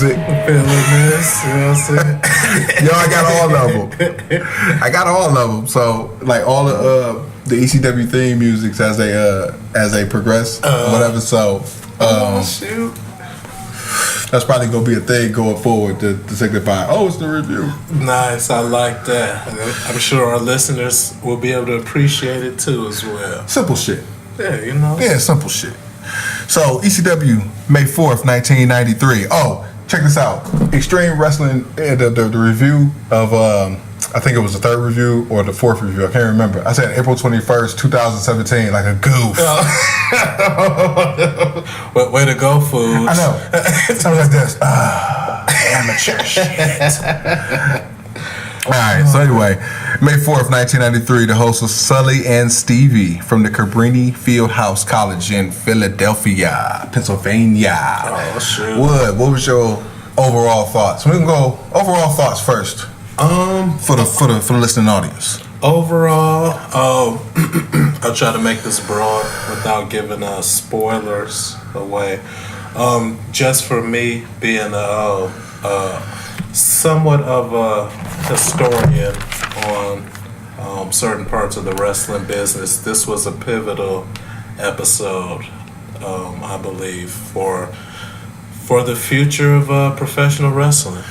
music. Feeling this, you know what I'm saying? Yo, I got all of them. So, like, all the ECW theme musics as they progress, or whatever. So, shoot. That's probably gonna be a thing going forward to signify. Oh, it's the review. Nice, I like that. I'm sure our listeners will be able to appreciate it too as well. Simple shit. Yeah, you know. Yeah, simple shit. So ECW May 4th, 1993. Oh, check this out. Extreme Wrestling, the review of I think it was the third review or the fourth review. I can't remember. I said April 21st, 2017, like a goof. Way to go, Food. I know. Sounds like this. Amateur shit. All right, so anyway, May 4th, 1993, the host was Sully and Stevie from the Cabrini Fieldhouse College in Philadelphia, Pennsylvania. Oh, shoot. Wood, what was your overall thoughts? We can go overall thoughts first. For the listening audience. Overall, I'll try to make this broad without giving spoilers away. Just for me being somewhat of a historian on certain parts of the wrestling business, this was a pivotal episode, I believe, for the future of professional wrestling.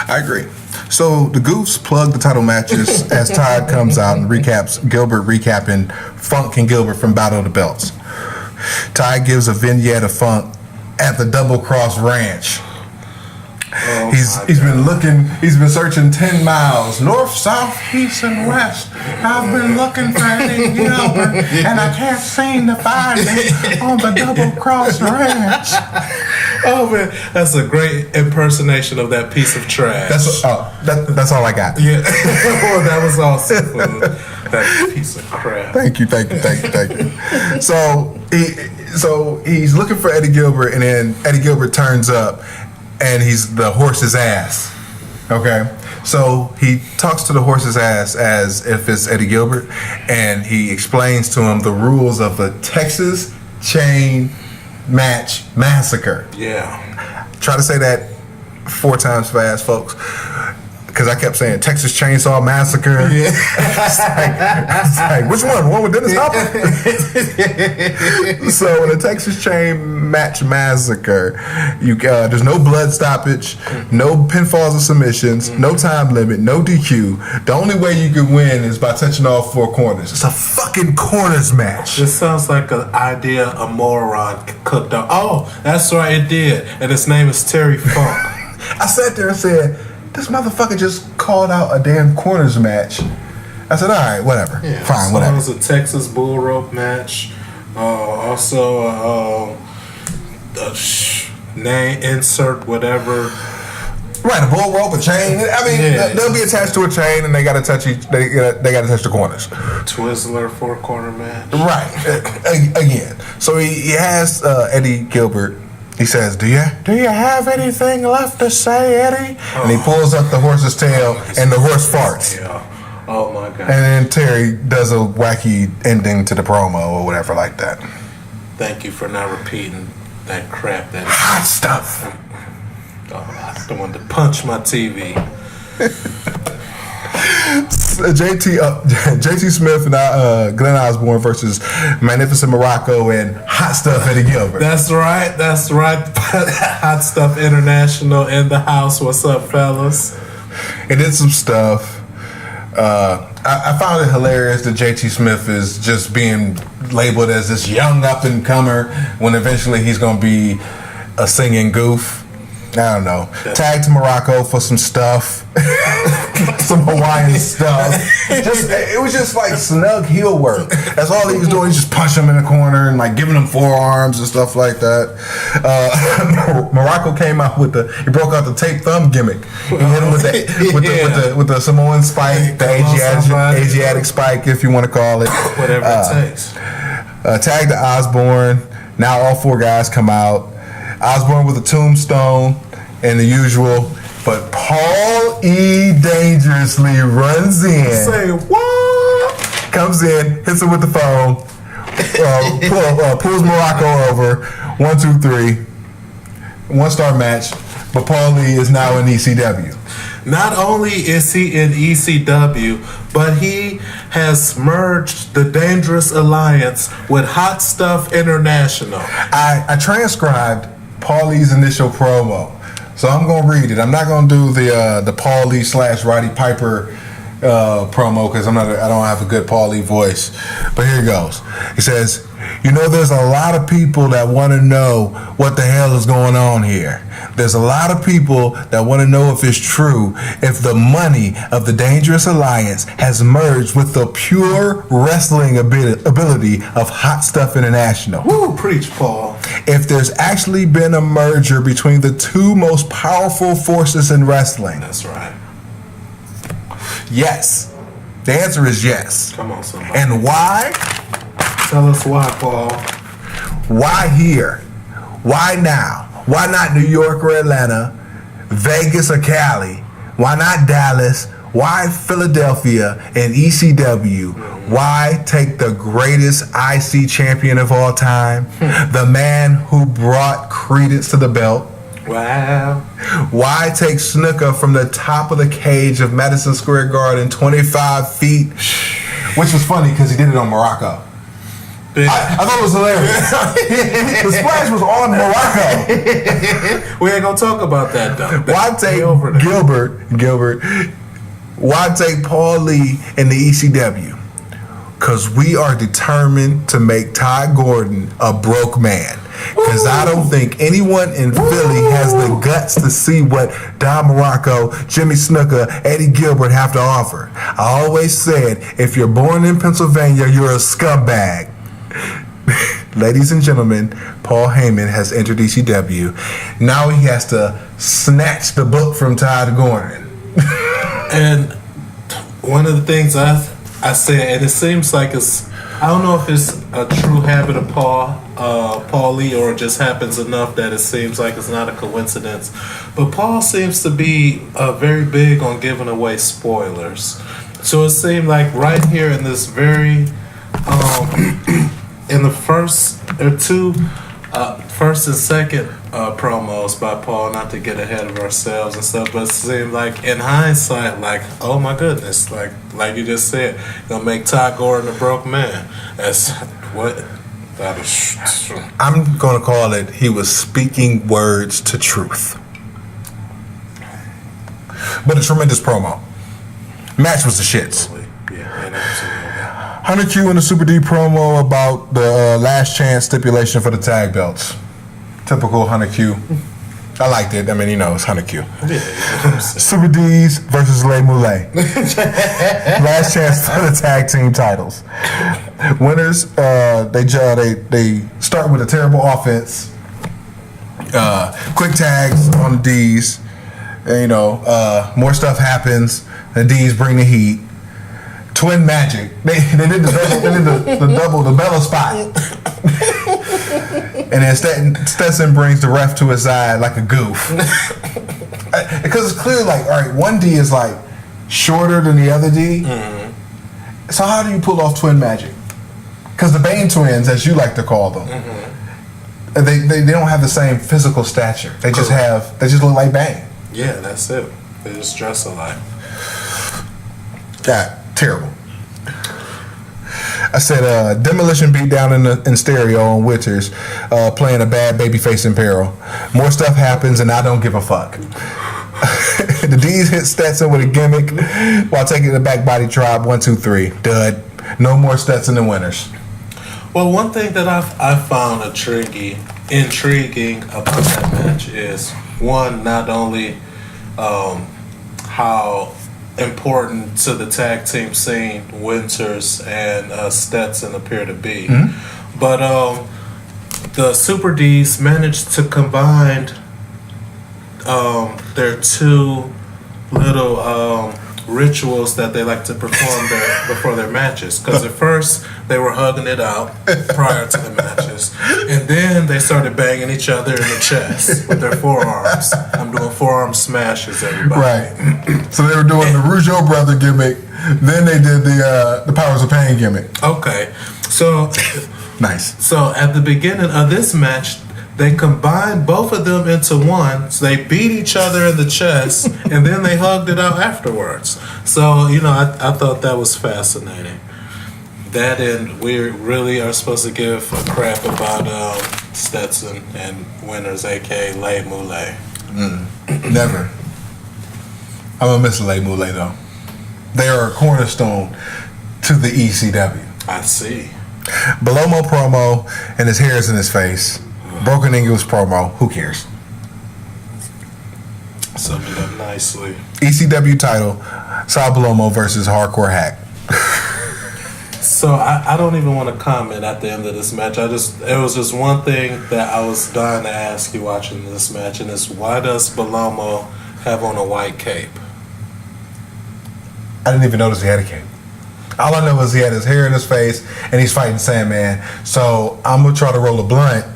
I agree. So the Goofs plug the title matches as Todd comes out and recaps Gilbert recapping Funk and Gilbert from Battle of the Belts. Todd gives a vignette of Funk at the Double Cross Ranch. He's been searching 10 miles, north, south, east, and west. I've been looking for Eddie Gilbert, and I can't seem to find him on the Double Cross Ranch. Oh man, that's a great impersonation of that piece of trash. That's all I got. Yeah, well, that was awesome. That piece of crap. Thank you. So he's looking for Eddie Gilbert, and then Eddie Gilbert turns up, and he's the horse's ass. Okay, so he talks to the horse's ass as if it's Eddie Gilbert, and he explains to him the rules of the Texas Chain Match Massacre. Yeah. Try to say that 4 times fast, folks, because I kept saying Texas Chainsaw Massacre. Yeah. it's like, which one? One with Dennis Hopper? So in the Texas Chain Match Massacre, there's no blood stoppage, no pinfalls or submissions, no time limit, no DQ. The only way you can win is by touching all 4 corners. It's a fucking corners match. This sounds like an idea a moron cooked up. Oh, that's right, it did. And his name is Terry Funk. I sat there and said, this motherfucker just called out a damn corners match. I said, all right, whatever. Yeah, fine, so whatever. It was a Texas bull rope match. Also, name, insert, whatever. Right, a bull rope, a chain. I mean, they'll be attached to a chain, and they got to touch they got to touch the corners. Twizzler 4-corner match. Right, again. So he has Eddie Gilbert. He says, "Do you have anything left to say, Eddie?" And he pulls up the horse's tail, and the horse farts. Yeah. Oh my God. And then Terry does a wacky ending to the promo or whatever like that. Thank you for not repeating that crap. That hot stuff. I don't want to punch my TV. JT Smith and Glenn Osborne versus Magnificent Morocco and Hot Stuff Eddie Gilbert. That's right. Hot Stuff International in the house. What's up, fellas? It did some stuff. I found it hilarious that JT Smith is just being labeled as this young up and comer when eventually he's going to be a singing goof. I don't know. Tag to Morocco for some stuff. Some Hawaiian stuff. It was just like snug heel work. That's all he was doing. He just punched him in the corner and like giving him forearms and stuff like that. Morocco came out he broke out the tape thumb gimmick. He hit him with the Samoan spike, the Asiatic spike, if you want to call it. Whatever it takes. Tag to Osborne. Now all 4 guys come out. Osborne with a tombstone and the usual, but Paul E. dangerously runs in. Say what? Comes in, hits him with the phone, pulls Morocco over. 1, 2, 3. 1-star match. but Paul Lee is now in ECW. Not only is he in ECW, but he has merged the Dangerous Alliance with Hot Stuff International. I transcribed Paul Lee's initial promo, so I'm gonna read it. I'm not gonna do the Paul Lee / Roddy Piper promo because I don't have a good Paul Lee voice. But here it goes. He says, there's a lot of people that want to know what the hell is going on here. There's a lot of people that want to know if it's true, if the money of the Dangerous Alliance has merged with the pure wrestling ability of Hot Stuff International. Woo, preach, Paul. If there's actually been a merger between the two most powerful forces in wrestling. That's right. Yes. The answer is yes. Come on, somebody. And why? Tell us why, Paul. Why here? Why now? Why not New York or Atlanta, Vegas or Cali? Why not Dallas? Why Philadelphia and ECW? Why take the greatest IC champion of all time, the man who brought credence to the belt? Wow. Why take Snuka from the top of the cage of Madison Square Garden 25 feet? Which was funny because he did it on Morocco. I thought it was hilarious. The splash was on Morocco. We ain't gonna talk about that though. Why take Gilbert? Why take Paul Lee in the ECW? Because we are determined to make Ty Gordon a broke man. Because I don't think anyone in Philly has the guts to see what Don Morocco, Jimmy Snuka, Eddie Gilbert have to offer. I always said, if you're born in Pennsylvania, you're a scumbag. Ladies and gentlemen, Paul Heyman has entered ECW. Now he has to snatch the book from Ty Gordon. And one of the things I say, and it seems like I don't know if it's a true habit of Paul Lee, or it just happens enough that it seems like it's not a coincidence. But Paul seems to be very big on giving away spoilers. So it seemed like right here in this very, in the first and second promos by Paul, not to get ahead of ourselves and stuff, but it seemed like in hindsight, like, oh my goodness, like you just said, gonna make Ty Gordon a broke man. That's what that is. I'm gonna call it, he was speaking words to truth. But a tremendous promo. Match was the shits. Yeah, and absolutely. 100Q in the Super D promo about the last chance stipulation for the tag belts. Typical 100Q. I liked it. I mean, it's 100Q. Yeah, Super D's versus Les Moulay. Last chance for the tag team titles. Winners, they start with a terrible offense. Quick tags on the D's. And, more stuff happens. The D's bring the heat. Twin magic. They did the Bella spot. And then Stetson brings the ref to his side like a goof. Because it's clear, like, all right, one D is like shorter than the other D. Mm-hmm. So how do you pull off twin magic? Because the Bane twins, as you like to call them, they don't have the same physical stature. They just look like Bane. Yeah, that's it. They just dress alike. God. Terrible. I said Demolition beat down in stereo on Winters, playing a bad babyface in peril. More stuff happens and I don't give a fuck. The D's hit Stetson with a gimmick while taking the back body drop. 1, 2, 3. Dud. No more Stetson and Winters. Well, one thing that I found intriguing about that match is, one, not only how important to the tag team scene Winters and Stetson appear to be, but the Super D's managed to combine their two little rituals that they like to perform before their matches. Because at first they were hugging it out prior to the matches, and then they started banging each other in the chest with their forearms. I'm doing forearm smashes, everybody. Right. So they were doing the Rougeau brother gimmick. Then they did the Powers of Pain gimmick. Okay. So nice. So at the beginning of this match, they combined both of them into one. So they beat each other in the chest, and then they hugged it out afterwards. So, I thought that was fascinating. That, and we really are supposed to give a crap about Stetson and Winners, a.k.a. Le Moulet. Never. I'm going to miss Le Moulet, though. They are a cornerstone to the ECW. I see. Bellomo promo, and his hair is in his face. Broken English promo. Who cares? Summed it up nicely. ECW title, Sal Bellomo versus Hardcore Hack. So I don't even want to comment at the end of this match. It was just one thing that I was dying to ask you watching this match, and it's, why does Bellomo have on a white cape? I didn't even notice he had a cape. All I know is he had his hair in his face, and he's fighting Sandman. So I'm going to try to roll a blunt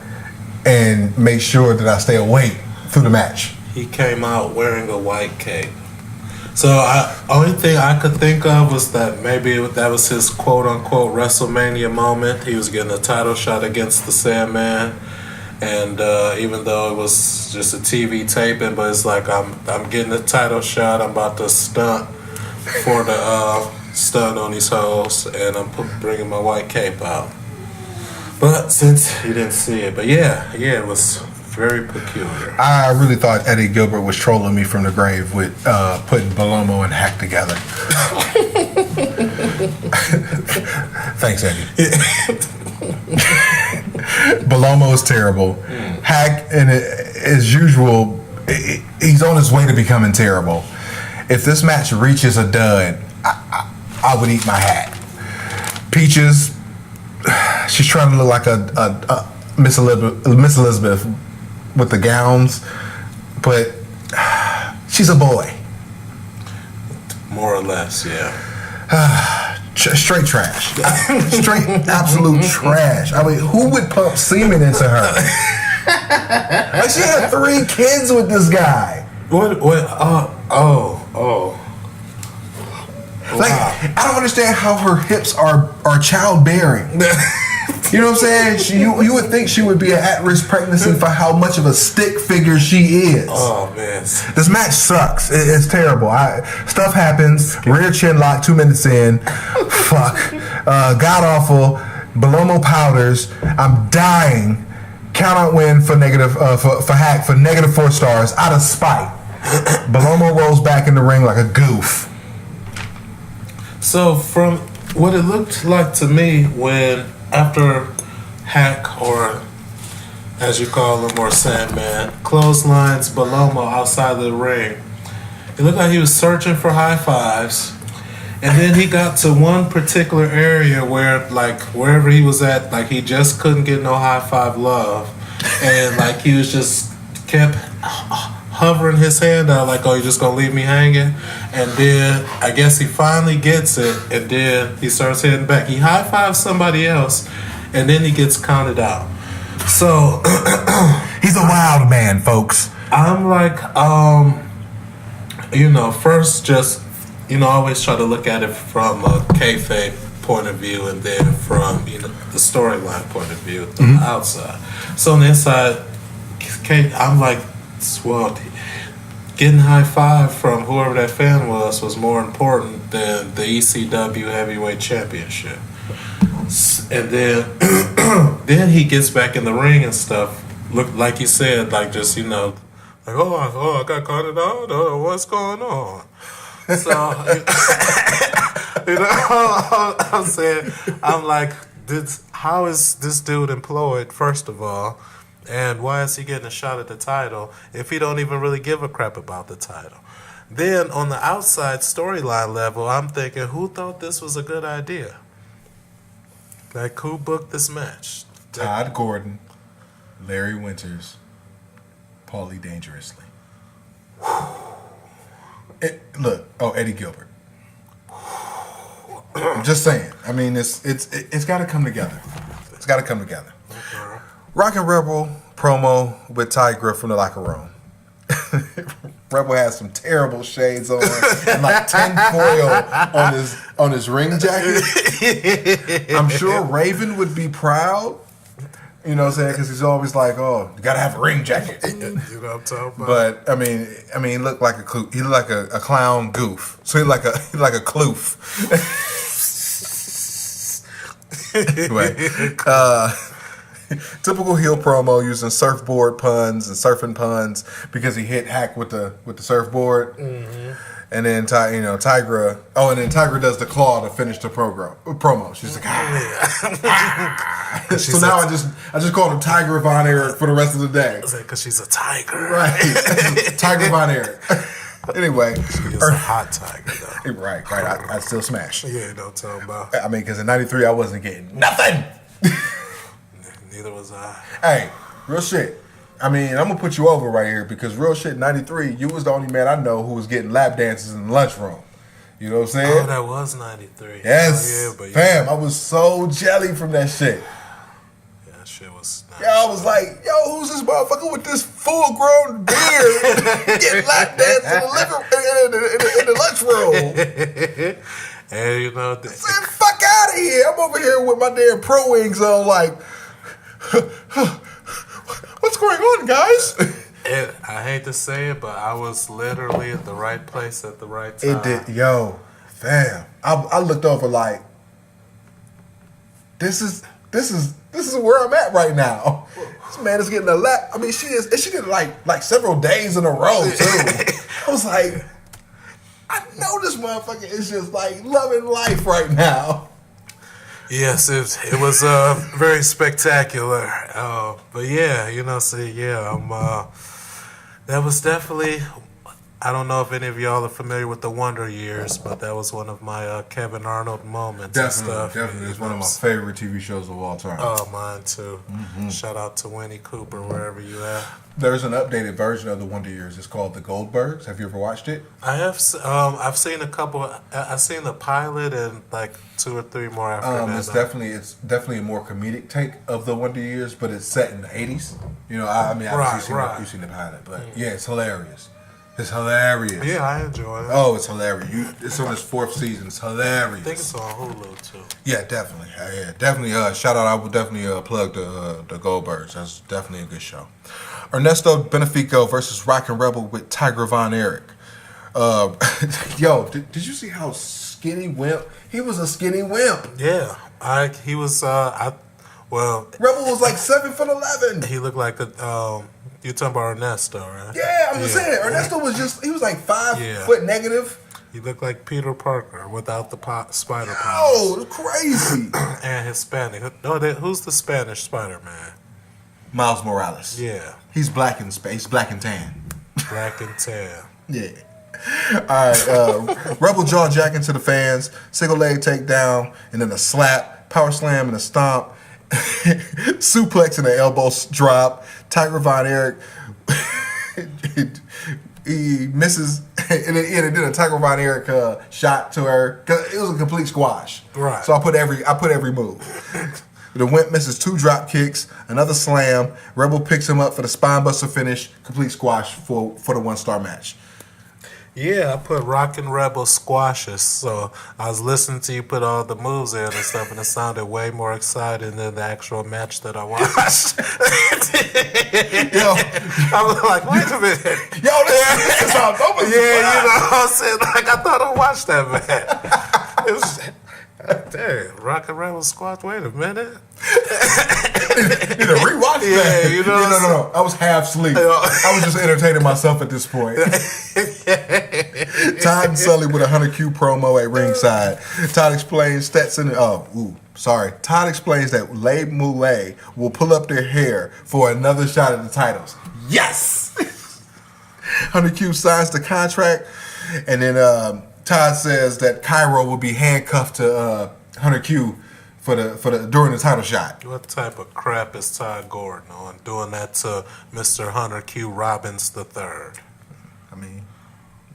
and make sure that I stay awake through the match. He came out wearing a white cape. So only thing I could think of was that maybe that was his quote-unquote WrestleMania moment. He was getting a title shot against the Sandman. And even though it was just a TV taping, but it's like, I'm getting a title shot. I'm about to stunt for the stunt on these hoes, and I'm bringing my white cape out. But since you didn't see it, but yeah, it was very peculiar. I really thought Eddie Gilbert was trolling me from the grave with putting Bellomo and Hack together. Thanks, Eddie. Bellomo is terrible. Hack, and as usual, he's on his way to becoming terrible. If this match reaches a dud, I would eat my hat. Peaches, she's trying to look like a Miss Elizabeth with the gowns, but she's a boy. More or less, yeah. Straight trash. Straight absolute trash. I mean, who would pump semen into her? Like, she had 3 kids with this guy. What? Oh. Like, I don't understand how her hips are childbearing. You know what I'm saying? You would think she would be an at-risk pregnancy for how much of a stick figure she is. Oh, man. This match sucks. It's terrible. Stuff happens. Rear chin lock 2 minutes in. Fuck. God awful. Bellomo powders. I'm dying. Count out win for Hack for -4 stars out of spite. Bellomo rolls back in the ring like a goof. So from what it looked like to me, when after Hack, or as you call him, or Sandman, clotheslines Bellomo outside of the ring, it looked like he was searching for high fives. And then he got to one particular area where, like, wherever he was at, like, he just couldn't get no high five love. And, like, he was just kept hovering his hand out, like, oh, you just gonna leave me hanging? And then I guess he finally gets it, and then he starts heading back. He high fives somebody else, and then he gets counted out. So he's a wild man, folks. I'm like, first just, I always try to look at it from a kayfabe point of view, and then from the storyline point of view, the outside. So on the inside, I'm like, well, getting high five from whoever that fan was more important than the ECW Heavyweight Championship. And then then he gets back in the ring and stuff. Look, like you said, like just like, I got caught it out. Oh, what's going on? So I'm saying, I'm like, how is this dude employed? First of all. And why is he getting a shot at the title if he don't even really give a crap about the title? Then on the outside storyline level, I'm thinking, who thought this was a good idea? Like, who booked this match? Todd Gordon, Larry Winters, Paulie Dangerously. Eddie Gilbert. I'm just saying. I mean, it's got to come together. It's got to come together. Okay. Rock and Rebel promo with Ty Griff from the locker room. Rebel has some terrible shades on and like tinfoil on his ring jacket. I'm sure Raven would be proud. You know what I'm saying? Because he's always like, oh, you gotta have a ring jacket. You know what I'm talking about? But I mean, he looked like he looked like a clown goof. So he looked like a kloof. Anyway, typical heel promo using surfboard puns and surfing puns because he hit Hack with the surfboard. Mm-hmm. And then Tigra. Oh, and then Tigra does the claw to finish the promo. She's like, ah. So now I just called him Tiger Von Erich for the rest of the day. Because she's a tiger, right? Tiger Von Erich. Anyway, she's a hot tiger, though. Right. I still smash. Yeah, don't tell about. I mean, because in '93 I wasn't getting nothing. Neither was I. Hey, real shit. I mean, I'm gonna put you over right here because real shit. '93, you was the only man I know who was getting lap dances in the lunchroom. You know what I'm saying? Oh, that was '93. Yes, fam. I was so jelly from that shit. Yeah, that shit was. Yeah, I was like, yo, who's this motherfucker with this full-grown beard getting lap dances in the lunchroom? And you know, said, fuck out of here! I'm over here with my damn pro wings on, like. What's going on, guys? I hate to say it, but I was literally at the right place at the right time. It did, yo, fam. I looked over like, this is where I'm at right now. This man is getting a lap. I mean, she did like several days in a row too. I was like, I know this motherfucker is just like loving life right now. Yes, it was very spectacular. But yeah, that was definitely. I don't know if any of y'all are familiar with the Wonder Years, but that was one of my Kevin Arnold moments. Definitely, it's one of my favorite TV shows of all time. Oh, mine too. Mm-hmm. Shout out to Winnie Cooper wherever you at. There's an updated version of the Wonder Years. It's called The Goldbergs. Have you ever watched it? I have. I've seen a couple. I've seen the pilot and like 2 or 3 more after that. It's definitely a more comedic take of the Wonder Years, but it's set in the 80s. You know, I've seen the pilot, but yeah, it's hilarious. It's hilarious. Yeah, I enjoy it. Oh, it's hilarious. It's on its 4th season. It's hilarious. I think it's on Hulu too. Yeah, definitely. Definitely. Shout out. I would definitely plug the Goldbergs. That's definitely a good show. Ernesto Benefico versus Rockin' Rebel with Tiger Von Erich. Yo, did you see how skinny wimp? He was a skinny wimp. Yeah, he was. Well, Rebel was like 7'11". He looked like a. You're talking about Ernesto, right? Yeah, I'm just saying. Ernesto was he was like 5 foot negative. He looked like Peter Parker without the spider powers. Oh, crazy. And Hispanic. No, who's the Spanish Spider-Man? Miles Morales. Yeah. He's black and he's black and tan. Black and tan. Yeah. All right. Rebel jaw jack into the fans. Single leg takedown, and then a slap, power slam, and a stomp. Suplex and an elbow drop. Tiger Von Erich he misses and then a Tiger Von Erich shot to her. It was a complete squash. Right. So I put every move. The Wimp misses 2 drop kicks, another slam. Rebel picks him up for the spine buster finish. Complete squash for the 1-star match. Yeah, I put Rockin' Rebel squashes. So I was listening to you put all the moves in and stuff, and it sounded way more exciting than the actual match that I watched. Yo, I was like, wait a minute. Yo, this is how dope. Yeah, you know what I'm saying? Like, I thought I watched that match. It was, dang, Rockin' Rebel squash. Wait a minute. Need to rewatch that. Yeah, you know. No. I was half asleep. I was just entertaining myself at this point. Todd and Sully with a 100Q promo at ringside. Todd explains Stetson. Todd explains that Lay Moulet will pull up their hair for another shot at the titles. Yes. 100Q signs the contract, and then Todd says that Cairo will be handcuffed to 100Q for the during the title shot. What type of crap is Todd Gordon on doing that to Mr. Hunter Q Robbins III? I mean,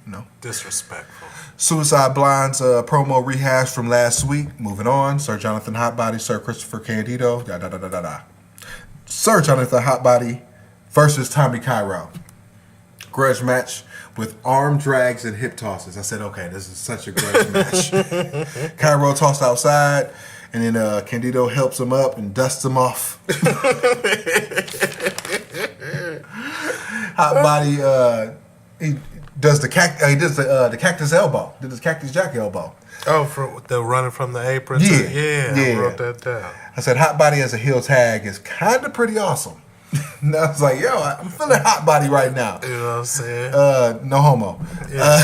no. Disrespectful. Suicide Blonde's promo rehash from last week. Moving on. Sir Jonathan Hotbody, Sir Christopher Candido. Sir Jonathan Hotbody versus Tommy Cairo. Grudge match with arm drags and hip tosses. I said, okay, this is such a grudge match. Cairo tossed outside, And then Candido helps him up and dusts him off. Hot Body, he does the cactus elbow. Did his cactus jack elbow. Oh, for the running from the apron? Yeah. I wrote that down. I said Hot Body as a heel tag is kind of pretty awesome. And I was like, yo, I'm feeling Hot Body right now. You know what I'm saying? No homo. Yeah.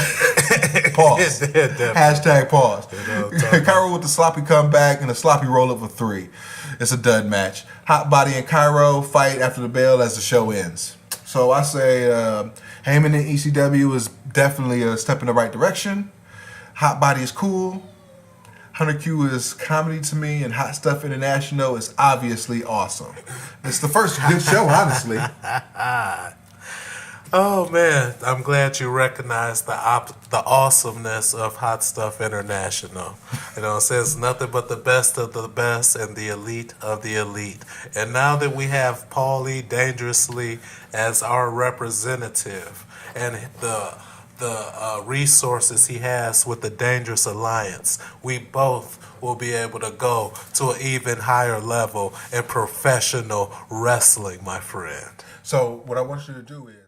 Pause. Hashtag pause. You know what I'm talking Cairo with the sloppy comeback and a sloppy roll up for 3. It's a dud match. Hot Body and Cairo fight after the bell as the show ends. So I say Heyman in ECW is definitely a step in the right direction. Hot Body is cool. Hunter Q is comedy to me, and Hot Stuff International is obviously awesome. It's the first good show, honestly. Oh man, I'm glad you recognize the awesomeness of Hot Stuff International. You know, it says nothing but the best of the best and the elite of the elite. And now that we have Paulie Dangerously as our representative and the resources he has with the Dangerous Alliance, we both will be able to go to an even higher level in professional wrestling, my friend. So what I want you to do is